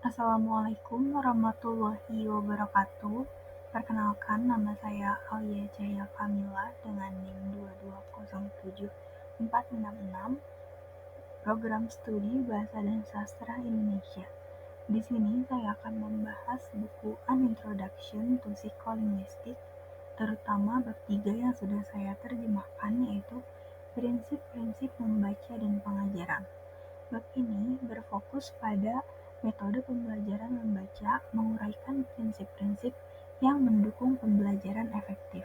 Assalamualaikum warahmatullahi wabarakatuh. Perkenalkan, nama saya Alia Jaya Kamila dengan NIM 2207466, Program Studi Bahasa dan Sastra Indonesia. Di sini saya akan membahas buku An Introduction to Psycholinguistics, terutama bab 3 yang sudah saya terjemahkan, yaitu prinsip-prinsip membaca dan pengajaran. Bab ini berfokus pada metode pembelajaran membaca, menguraikan prinsip-prinsip yang mendukung pembelajaran efektif.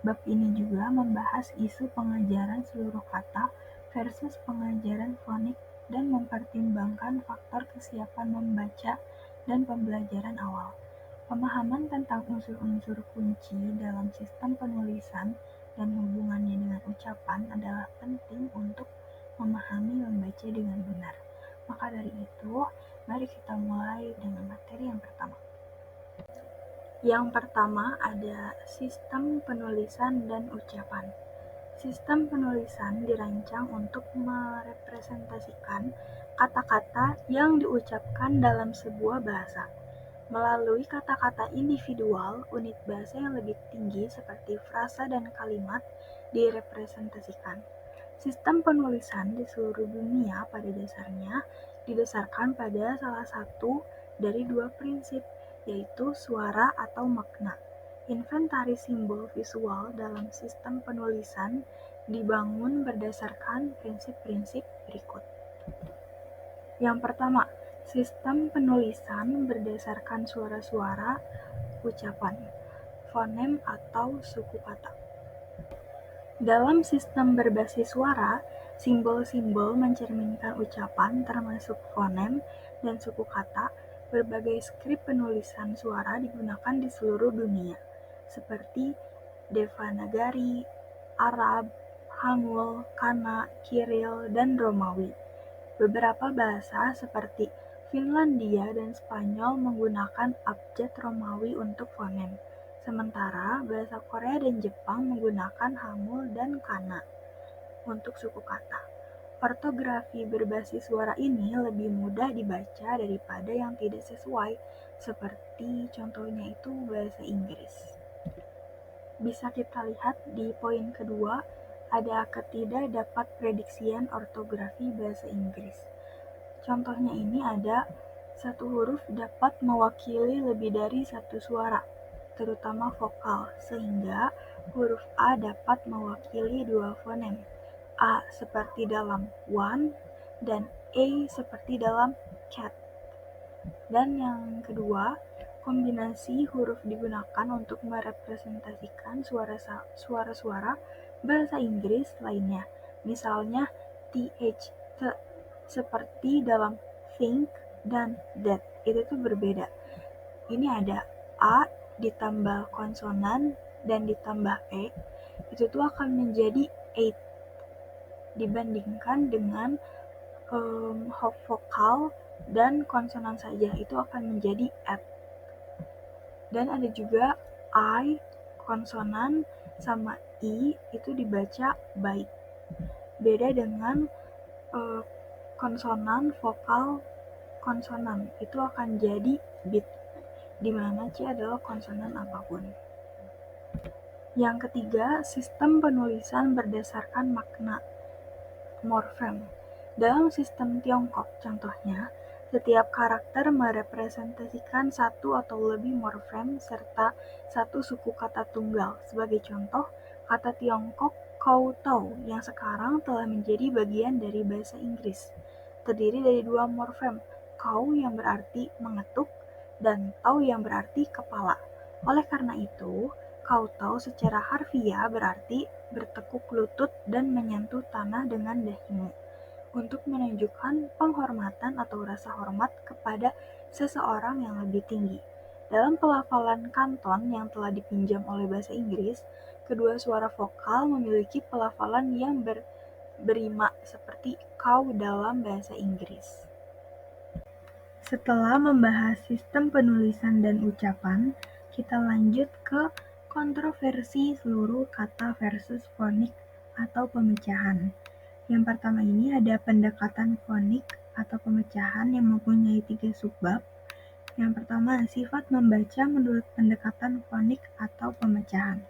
Bab ini juga membahas isu pengajaran seluruh kata versus pengajaran fonik dan mempertimbangkan faktor kesiapan membaca dan pembelajaran awal. Pemahaman tentang unsur-unsur kunci dalam sistem penulisan dan hubungannya dengan ucapan adalah penting untuk memahami membaca dengan benar. Maka dari itu, mari kita mulai dengan materi yang pertama. Yang pertama ada sistem penulisan dan ucapan. Sistem penulisan dirancang untuk merepresentasikan kata-kata yang diucapkan dalam sebuah bahasa. Melalui kata-kata individual, unit bahasa yang lebih tinggi seperti frasa dan kalimat direpresentasikan. Sistem penulisan di seluruh dunia pada dasarnya didasarkan pada salah satu dari dua prinsip, yaitu suara atau makna. Inventaris simbol visual dalam sistem penulisan dibangun berdasarkan prinsip-prinsip berikut. Yang pertama, sistem penulisan berdasarkan suara-suara ucapan, fonem atau suku kata. Dalam sistem berbasis suara, simbol-simbol mencerminkan ucapan termasuk fonem dan suku kata. Berbagai skrip penulisan suara digunakan di seluruh dunia, seperti Devanagari, Arab, Hangul, Kana, Kiril, dan Romawi. Beberapa bahasa seperti Finlandia dan Spanyol menggunakan abjad Romawi untuk fonem, sementara bahasa Korea dan Jepang menggunakan Hangul dan Kana untuk suku kata. Ortografi berbasis suara ini lebih mudah dibaca daripada yang tidak sesuai, seperti contohnya itu bahasa Inggris. Bisa kita lihat di poin kedua, ada ketidakdapat-prediksian ortografi bahasa Inggris. Contohnya ini ada satu huruf dapat mewakili lebih dari satu suara, terutama vokal, sehingga huruf A dapat mewakili dua fonem, A seperti dalam one dan A seperti dalam cat. Dan yang kedua, kombinasi huruf digunakan untuk merepresentasikan suara-suara bahasa Inggris lainnya. Misalnya th, seperti dalam think dan that. Itu tuh berbeda. Ini ada A ditambah konsonan dan ditambah E. Itu tuh akan menjadi eight. Dibandingkan dengan vokal dan konsonan saja, itu akan menjadi at. Dan ada juga I konsonan sama I itu dibaca bite. Beda dengan konsonan, vokal, konsonan itu akan jadi bit, dimana C adalah konsonan apapun. Yang ketiga, sistem penulisan berdasarkan makna, morfem. Dalam sistem Tiongkok, contohnya, setiap karakter merepresentasikan satu atau lebih morfem serta satu suku kata tunggal. Sebagai contoh, kata Tiongkok kowtow yang sekarang telah menjadi bagian dari bahasa Inggris, terdiri dari dua morfem, cow yang berarti mengetuk dan tau yang berarti kepala. Oleh karena itu, kowtow secara harfiah berarti bertekuk lutut dan menyentuh tanah dengan dahimu, untuk menunjukkan penghormatan atau rasa hormat kepada seseorang yang lebih tinggi. Dalam pelafalan Kanton yang telah dipinjam oleh bahasa Inggris, kedua suara vokal memiliki pelafalan yang berima seperti cow dalam bahasa Inggris. Setelah membahas sistem penulisan dan ucapan, kita lanjut ke kontroversi seluruh kata versus fonik atau pemecahan. Yang pertama ini ada pendekatan fonik atau pemecahan yang mempunyai 3 subbab. Yang pertama, sifat membaca menurut pendekatan fonik atau pemecahan.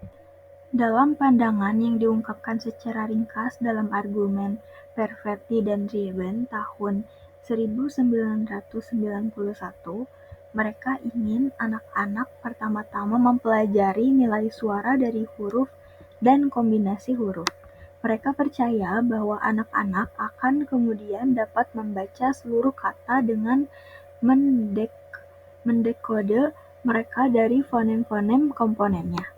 Dalam pandangan yang diungkapkan secara ringkas dalam argumen Perfetti dan Drieben tahun 1991, mereka ingin anak-anak pertama-tama mempelajari nilai suara dari huruf dan kombinasi huruf. Mereka percaya bahwa anak-anak akan kemudian dapat membaca seluruh kata dengan mendekode mereka dari fonem-fonem komponennya.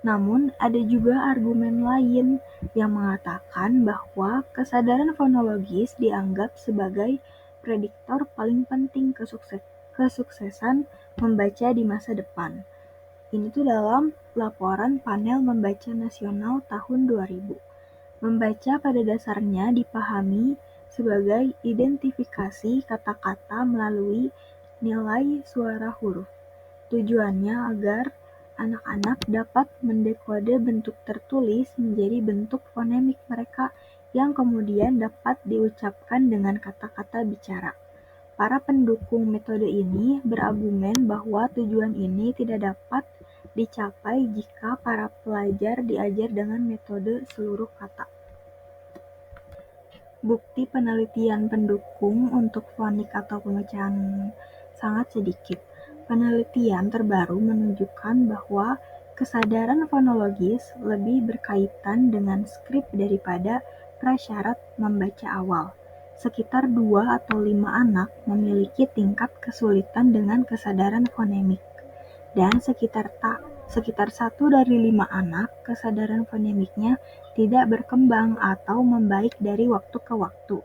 Namun, ada juga argumen lain yang mengatakan bahwa kesadaran fonologis dianggap sebagai prediktor paling penting kesuksesan membaca di masa depan. Ini tuh dalam laporan Panel Membaca Nasional tahun 2000. Membaca pada dasarnya dipahami sebagai identifikasi kata-kata melalui nilai suara huruf. Tujuannya agar anak-anak dapat mendekode bentuk tertulis menjadi bentuk fonemik mereka yang kemudian dapat diucapkan dengan kata-kata bicara. Para pendukung metode ini berargumen bahwa tujuan ini tidak dapat dicapai jika para pelajar diajar dengan metode seluruh kata. Bukti penelitian pendukung untuk fonik atau pemecahan sangat sedikit. Penelitian terbaru menunjukkan bahwa kesadaran fonologis lebih berkaitan dengan skrip daripada prasyarat membaca awal. Sekitar 2 atau 5 anak memiliki tingkat kesulitan dengan kesadaran fonemik, dan sekitar 1 dari 5 anak kesadaran fonemiknya tidak berkembang atau membaik dari waktu ke waktu.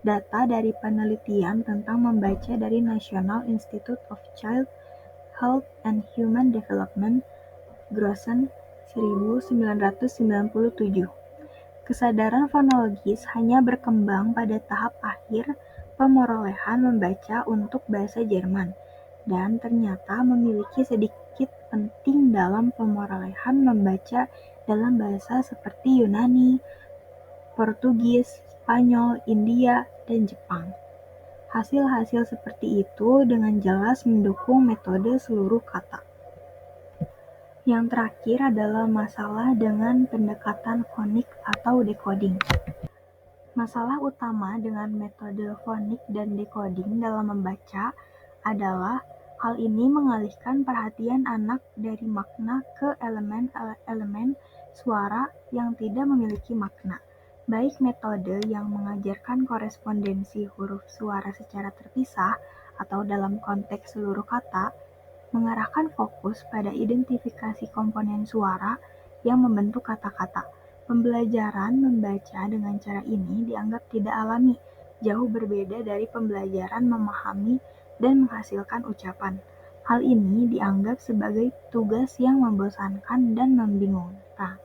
Data dari penelitian tentang membaca dari National Institute of Child Health and Human Development, Grossen, 1997. Kesadaran fonologis hanya berkembang pada tahap akhir pemerolehan membaca untuk bahasa Jerman, dan ternyata memiliki sedikit penting dalam pemerolehan membaca dalam bahasa seperti Yunani, Portugis, Spanyol, India, dan Jepang. Hasil-hasil seperti itu dengan jelas mendukung metode seluruh kata. Yang terakhir adalah masalah dengan pendekatan fonik atau decoding. Masalah utama dengan metode fonik dan decoding dalam membaca adalah hal ini mengalihkan perhatian anak dari makna ke elemen-elemen suara yang tidak memiliki makna. Baik metode yang mengajarkan korespondensi huruf suara secara terpisah atau dalam konteks seluruh kata, mengarahkan fokus pada identifikasi komponen suara yang membentuk kata-kata. Pembelajaran membaca dengan cara ini dianggap tidak alami, jauh berbeda dari pembelajaran memahami dan menghasilkan ucapan. Hal ini dianggap sebagai tugas yang membosankan dan membingungkan,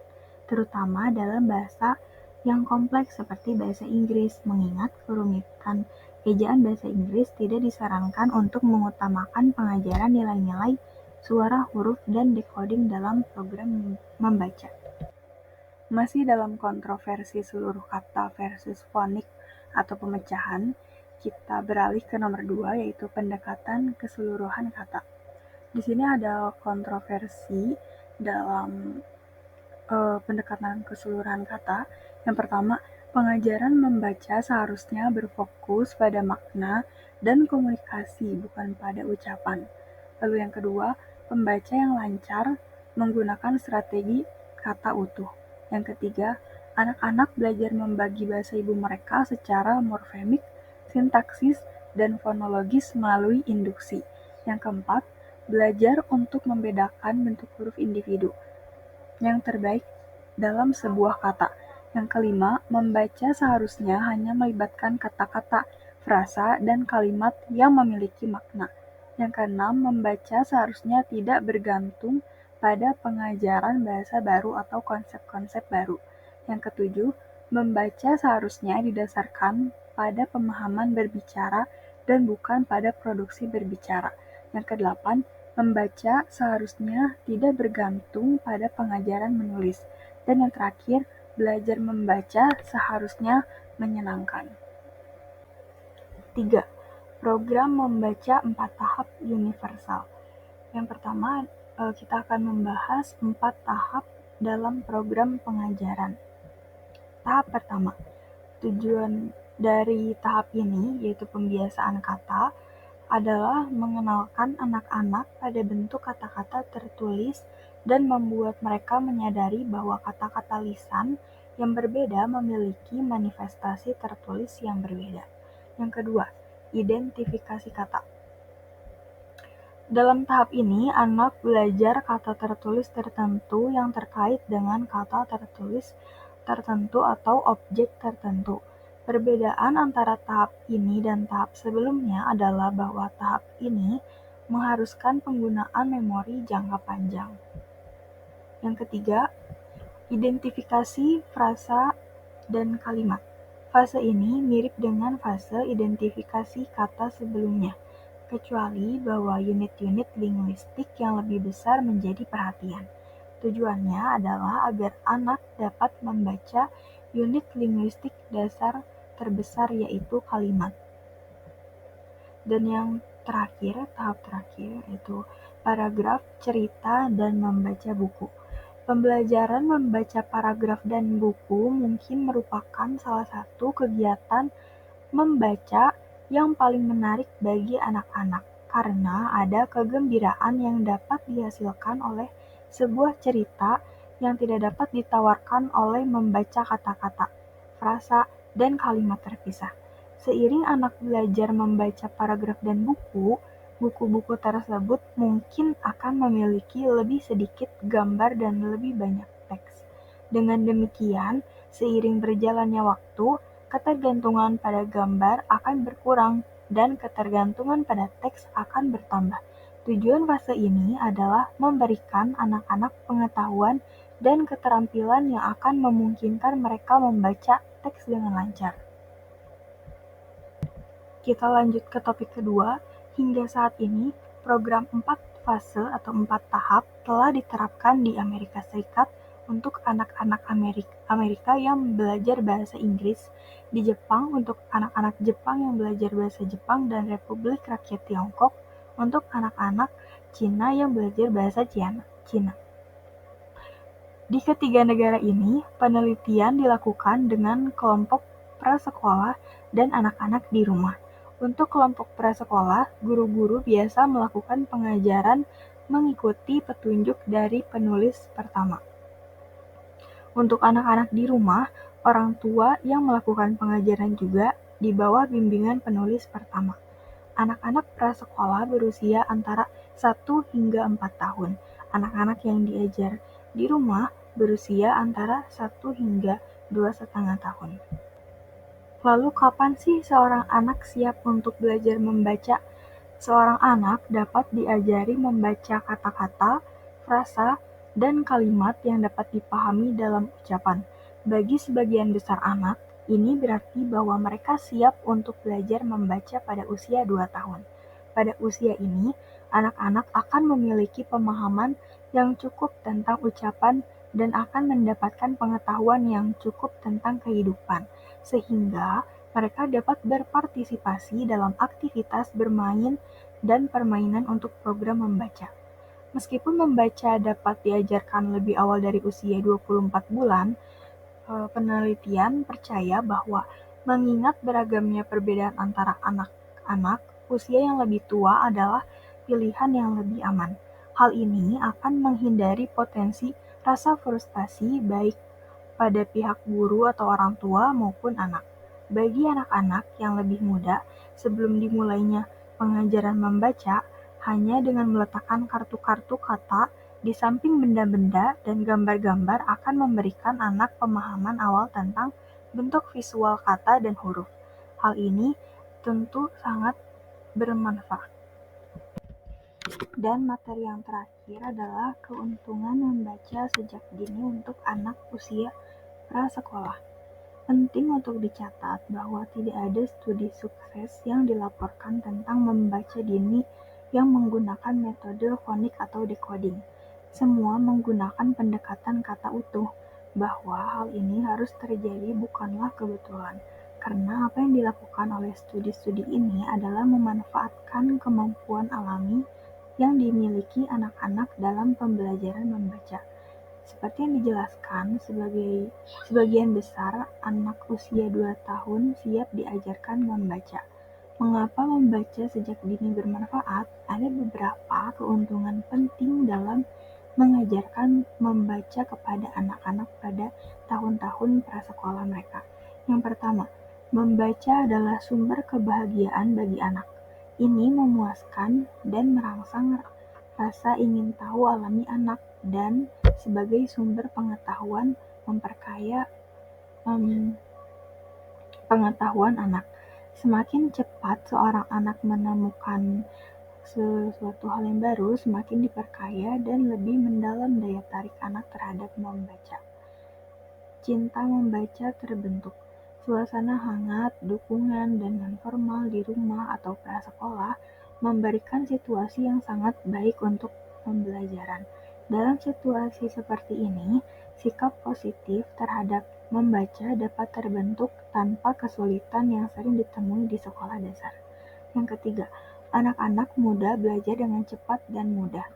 terutama dalam bahasa yang kompleks seperti bahasa Inggris, mengingat kerumitan ejaan bahasa Inggris tidak disarankan untuk mengutamakan pengajaran nilai-nilai suara huruf dan decoding dalam program membaca. Masih dalam kontroversi seluruh kata versus fonik atau pemecahan, kita beralih ke nomor 2, yaitu pendekatan keseluruhan kata. Di sini ada kontroversi dalam pendekatan keseluruhan kata. Yang pertama, pengajaran membaca seharusnya berfokus pada makna dan komunikasi, bukan pada ucapan. Lalu yang kedua, pembaca yang lancar menggunakan strategi kata utuh. Yang ketiga, anak-anak belajar membagi bahasa ibu mereka secara morfemik, sintaksis, dan fonologis melalui induksi. Yang keempat, belajar untuk membedakan bentuk huruf individu yang terbaik dalam sebuah kata. Yang kelima, membaca seharusnya hanya melibatkan kata-kata, frasa, dan kalimat yang memiliki makna. Yang keenam, membaca seharusnya tidak bergantung pada pengajaran bahasa baru atau konsep-konsep baru. Yang ketujuh, membaca seharusnya didasarkan pada pemahaman berbicara dan bukan pada produksi berbicara. Yang kedelapan, membaca seharusnya tidak bergantung pada pengajaran menulis. Dan yang terakhir, belajar membaca seharusnya menyenangkan. 3. program membaca 4 tahap universal. Yang pertama, kita akan membahas 4 tahap dalam program pengajaran. Tahap pertama, tujuan dari tahap ini, yaitu pembiasaan kata, adalah mengenalkan anak-anak pada bentuk kata-kata tertulis dan membuat mereka menyadari bahwa kata-kata lisan yang berbeda memiliki manifestasi tertulis yang berbeda. Yang kedua, identifikasi kata. Dalam tahap ini, anak belajar kata tertulis tertentu yang terkait dengan kata tertulis tertentu atau objek tertentu. Perbedaan antara tahap ini dan tahap sebelumnya adalah bahwa tahap ini mengharuskan penggunaan memori jangka panjang. Yang ketiga, identifikasi frasa dan kalimat. Fase ini mirip dengan fase identifikasi kata sebelumnya, kecuali bahwa unit-unit linguistik yang lebih besar menjadi perhatian. Tujuannya adalah agar anak dapat membaca unit linguistik dasar terbesar, yaitu kalimat. Dan yang terakhir, tahap terakhir, yaitu paragraf, cerita, dan membaca buku. Pembelajaran membaca paragraf dan buku mungkin merupakan salah satu kegiatan membaca yang paling menarik bagi anak-anak, karena ada kegembiraan yang dapat dihasilkan oleh sebuah cerita yang tidak dapat ditawarkan oleh membaca kata-kata, frasa, dan kalimat terpisah. Seiring anak belajar membaca paragraf dan buku-buku tersebut mungkin akan memiliki lebih sedikit gambar dan lebih banyak teks. Dengan demikian, seiring berjalannya waktu, ketergantungan pada gambar akan berkurang dan ketergantungan pada teks akan bertambah. Tujuan fase ini adalah memberikan anak-anak pengetahuan dan keterampilan yang akan memungkinkan mereka membaca teks dengan lancar. Kita lanjut ke topik kedua. Hingga saat ini, program 4 fase atau 4 tahap telah diterapkan di Amerika Serikat untuk anak-anak Amerika yang belajar bahasa Inggris, di Jepang untuk anak-anak Jepang yang belajar bahasa Jepang, dan Republik Rakyat Tiongkok untuk anak-anak Cina yang belajar bahasa Cina. Di ketiga negara ini, penelitian dilakukan dengan kelompok prasekolah dan anak-anak di rumah. Untuk kelompok prasekolah, guru-guru biasa melakukan pengajaran mengikuti petunjuk dari penulis pertama. Untuk anak-anak di rumah, orang tua yang melakukan pengajaran juga di bawah bimbingan penulis pertama. Anak-anak prasekolah berusia antara 1 hingga 4 tahun. Anak-anak yang diajar di rumah berusia antara 1 hingga 2,5 tahun. Lalu kapan sih seorang anak siap untuk belajar membaca? Seorang anak dapat diajari membaca kata-kata, frasa, dan kalimat yang dapat dipahami dalam ucapan. Bagi sebagian besar anak, ini berarti bahwa mereka siap untuk belajar membaca pada usia 2 tahun. Pada usia ini, anak-anak akan memiliki pemahaman yang cukup tentang ucapan dan akan mendapatkan pengetahuan yang cukup tentang kehidupan, sehingga mereka dapat berpartisipasi dalam aktivitas bermain dan permainan untuk program membaca. Meskipun membaca dapat diajarkan lebih awal dari usia 24 bulan, penelitian percaya bahwa mengingat beragamnya perbedaan antara anak-anak, usia yang lebih tua adalah pilihan yang lebih aman. Hal ini akan menghindari potensi rasa frustasi baik pada pihak guru atau orang tua maupun anak. Bagi anak-anak yang lebih muda, sebelum dimulainya pengajaran membaca, hanya dengan meletakkan kartu-kartu kata di samping benda-benda dan gambar-gambar akan memberikan anak pemahaman awal tentang bentuk visual kata dan huruf. Hal ini tentu sangat bermanfaat. Dan materi yang terakhir adalah keuntungan membaca sejak dini untuk anak usia prasekolah. Penting untuk dicatat bahwa tidak ada studi sukses yang dilaporkan tentang membaca dini yang menggunakan metode fonik atau decoding. Semua menggunakan pendekatan kata utuh, bahwa hal ini harus terjadi bukanlah kebetulan, Karena apa yang dilakukan oleh studi-studi ini adalah memanfaatkan kemampuan alami yang dimiliki anak-anak dalam pembelajaran membaca. Seperti yang dijelaskan, sebagian besar anak usia 2 tahun siap diajarkan membaca. Mengapa membaca sejak dini bermanfaat? Ada beberapa keuntungan penting dalam mengajarkan membaca kepada anak-anak pada tahun-tahun prasekolah mereka. Yang pertama, membaca adalah sumber kebahagiaan bagi anak. Ini memuaskan dan merangsang rasa ingin tahu alami anak dan sebagai sumber pengetahuan memperkaya pengetahuan anak. Semakin cepat seorang anak menemukan sesuatu hal yang baru, semakin diperkaya dan lebih mendalam daya tarik anak terhadap membaca. Cinta membaca terbentuk. Suasana hangat, dukungan, dan non-formal di rumah atau prasekolah memberikan situasi yang sangat baik untuk pembelajaran. Dalam situasi seperti ini, sikap positif terhadap membaca dapat terbentuk tanpa kesulitan yang sering ditemui di sekolah dasar. Yang ketiga, anak-anak muda belajar dengan cepat dan mudah.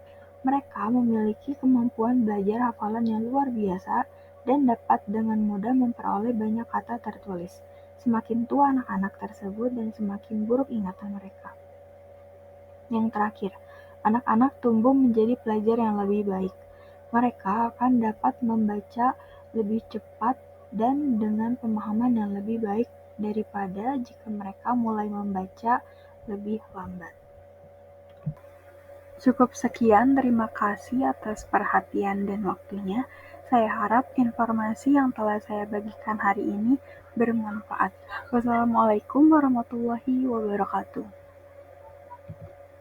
Mereka memiliki kemampuan belajar hafalan yang luar biasa dan dapat dengan mudah memperoleh banyak kata tertulis. Semakin tua anak-anak tersebut dan semakin buruk ingatan mereka. Yang terakhir, anak-anak tumbuh menjadi pelajar yang lebih baik. Mereka akan dapat membaca lebih cepat dan dengan pemahaman yang lebih baik daripada jika mereka mulai membaca lebih lambat. Cukup sekian, terima kasih atas perhatian dan waktunya. Saya harap informasi yang telah saya bagikan hari ini bermanfaat. Wassalamualaikum warahmatullahi wabarakatuh.